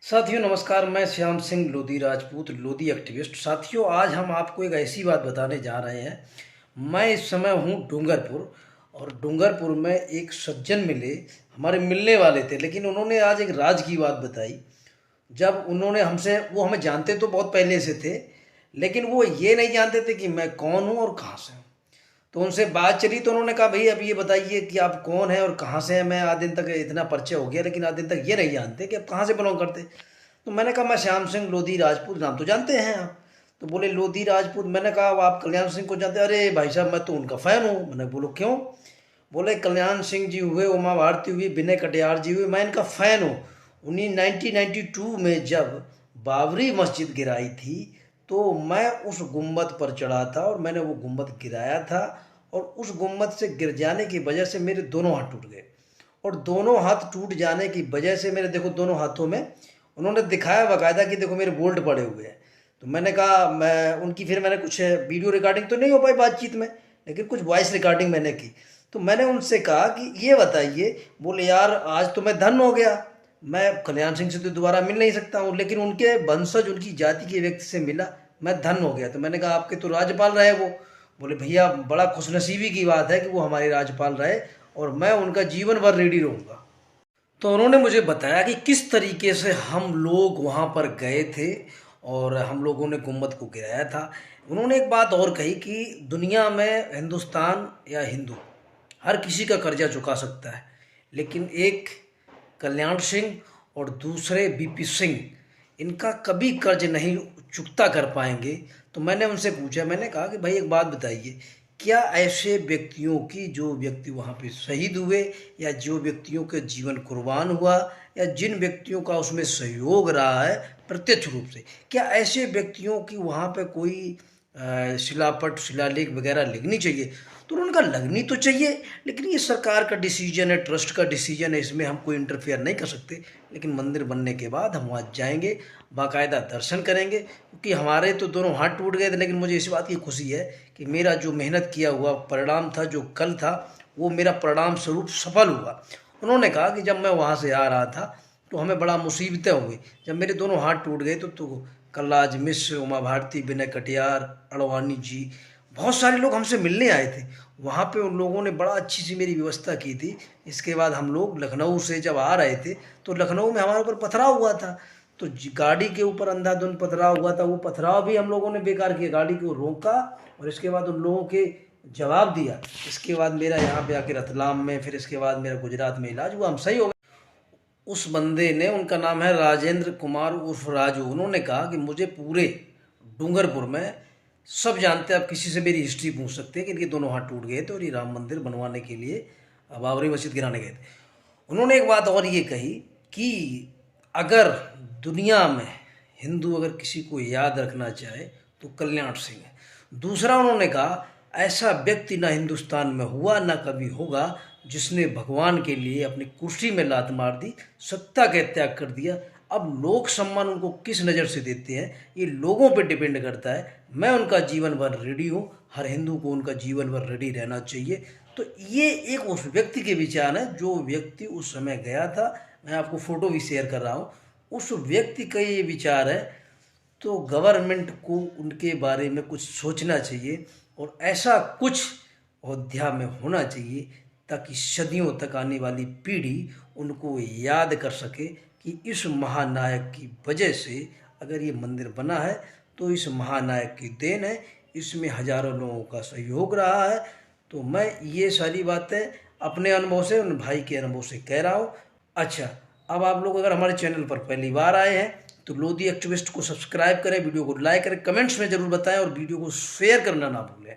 साथियों नमस्कार, मैं श्याम सिंह लोधी राजपूत लोधी एक्टिविस्ट। साथियों आज हम आपको एक ऐसी बात बताने जा रहे हैं। मैं इस समय हूँ डूंगरपुर और डूंगरपुर में एक सज्जन मिले, हमारे मिलने वाले थे, लेकिन उन्होंने आज एक राज की बात बताई। जब उन्होंने हमसे, वो हमें जानते तो बहुत पहले से थे, लेकिन वो ये नहीं जानते थे कि मैं कौन हूँ और कहाँ से हूँ। तो उनसे बात चली तो उन्होंने कहा, भाई अब ये बताइए कि आप कौन हैं और कहाँ से हैं। मैं आज दिन तक इतना परिचय हो गया, लेकिन आज दिन तक ये नहीं जानते कि आप कहाँ से बिलोंग करते। तो मैंने कहा, मैं श्याम सिंह लोधी राजपूत, नाम तो जानते हैं आप। तो बोले लोधी राजपूत। मैंने कहा, अब आप कल्याण सिंह को जानते? अरे भाई साहब, मैं तो उनका फ़ैन हूँ। मैंने बोलो क्यों? बोले कल्याण सिंह जी हुए, उमा भारती हुई, विनय कटियार जी हुए, मैं इनका फ़ैन हूँ। उन्हीं 1992 में जब बाबरी मस्जिद गिराई थी तो मैं उस गुम्बद पर चढ़ा था और मैंने वो गुम्बद गिराया था। और उस गुम्बद से गिर जाने की वजह से मेरे दोनों हाथ टूट गए। और दोनों हाथ टूट जाने की वजह से मेरे, देखो दोनों हाथों में उन्होंने दिखाया बाकायदा कि देखो मेरे बोल्ट पड़े हुए हैं। तो मैंने कहा, मैं उनकी फिर मैंने कुछ वीडियो रिकॉर्डिंग तो नहीं हो पाई बातचीत में, लेकिन कुछ वॉइस रिकॉर्डिंग मैंने की। तो मैंने उनसे कहा कि ये बताइए। बोले यार आज तो मैं धन्य हो गया, मैं कल्याण सिंह से तो दोबारा मिल नहीं सकता हूँ, लेकिन उनके वंशज, उनकी जाति के व्यक्ति से मिला, मैं धन्य हो गया। तो मैंने कहा, आपके तो राज्यपाल रहे वो। बोले भैया बड़ा खुशनसीबी की बात है कि वो हमारे राज्यपाल रहे और मैं उनका जीवन भर रेडी रहूँगा। तो उन्होंने मुझे बताया कि किस तरीके से हम लोग वहाँ पर गए थे और हम लोगों ने गुम्बद को गिराया था। उन्होंने एक बात और कही कि दुनिया में हिंदुस्तान या हिंदू हर किसी का कर्जा चुका सकता है, लेकिन एक कल्याण सिंह और दूसरे बीपी सिंह, इनका कभी कर्ज नहीं चुकता कर पाएंगे। तो मैंने उनसे पूछा, मैंने कहा कि भाई एक बात बताइए, क्या ऐसे व्यक्तियों की, जो व्यक्ति वहाँ पे शहीद हुए या जो व्यक्तियों के जीवन कुर्बान हुआ या जिन व्यक्तियों का उसमें सहयोग रहा है प्रत्यक्ष रूप से, क्या ऐसे व्यक्तियों की वहाँ पे कोई शिलापट, शिलालेख वगैरह लिखनी चाहिए? तो उन्होंने कहा लगनी तो चाहिए, लेकिन ये सरकार का डिसीजन है, ट्रस्ट का डिसीजन है, इसमें हम कोई इंटरफेयर नहीं कर सकते। लेकिन मंदिर बनने के बाद हम वहाँ जाएंगे, बाकायदा दर्शन करेंगे, क्योंकि हमारे तो दोनों हाथ टूट गए थे, लेकिन मुझे इस बात की खुशी है कि मेरा जो मेहनत किया हुआ परिणाम था, जो कल था, वो मेरा परिणाम स्वरूप सफल हुआ। उन्होंने कहा कि जब मैं वहाँ से आ रहा था तो हमें बड़ा मुसीबतें हुई, जब मेरे दोनों हाथ टूट गए तो कल्लाज मिश्र, उमा भारती, विनय कटियार, अडवाणी जी, बहुत सारे लोग हमसे मिलने आए थे। वहाँ पे उन लोगों ने बड़ा अच्छी सी मेरी व्यवस्था की थी। इसके बाद हम लोग लखनऊ से जब आ रहे थे तो लखनऊ में हमारे ऊपर पथराव हुआ था। तो गाड़ी के ऊपर अंधाधुंध पथराव हुआ था, वो पथराव भी हम लोगों ने बेकार किया, गाड़ी को रोका और इसके बाद उन लोगों के जवाब दिया। इसके बाद मेरा यहाँ पे आके रतलाम में, फिर इसके बाद मेरा गुजरात में इलाज हुआ, हम सही हो गए। उस बंदे ने, उनका नाम है राजेंद्र कुमार उर्फ राजू, उन्होंने कहा कि मुझे पूरे डूंगरपुर में सब जानते हैं, आप किसी से मेरी हिस्ट्री पूछ सकते हैं कि इनके दोनों हाथ टूट गए थे और ये राम मंदिर बनवाने के लिए बाबरी मस्जिद गिराने गए थे। उन्होंने एक बात और ये कही कि अगर दुनिया में हिंदू अगर किसी को याद रखना चाहे तो कल्याण सिंह है। दूसरा उन्होंने कहा, ऐसा व्यक्ति ना हिंदुस्तान में हुआ ना कभी होगा जिसने भगवान के लिए अपनी कुर्सी में लात मार दी, सत्ता का त्याग कर दिया। अब लोग सम्मान उनको किस नज़र से देते हैं ये लोगों पे डिपेंड करता है। मैं उनका जीवन भर रेडी हूँ, हर हिंदू को उनका जीवन भर रेडी रहना चाहिए। तो ये एक उस व्यक्ति के विचार हैं, जो व्यक्ति उस समय गया था। मैं आपको फ़ोटो भी शेयर कर रहा हूँ, उस व्यक्ति का ये विचार है। तो गवर्नमेंट को उनके बारे में कुछ सोचना चाहिए और ऐसा कुछ अयोध्या में होना चाहिए ताकि सदियों तक आने वाली पीढ़ी उनको याद कर सके कि इस महानायक की वजह से अगर ये मंदिर बना है तो इस महानायक की देन है, इसमें हजारों लोगों का सहयोग रहा है। तो मैं ये सारी बातें अपने अनुभव से, उन भाई के अनुभव से कह रहा हूँ। अच्छा, अब आप लोग अगर हमारे चैनल पर पहली बार आए हैं तो लोधी एक्टिविस्ट को सब्सक्राइब करें, वीडियो को लाइक करें, कमेंट्स में ज़रूर बताएं और वीडियो को शेयर करना ना भूलें।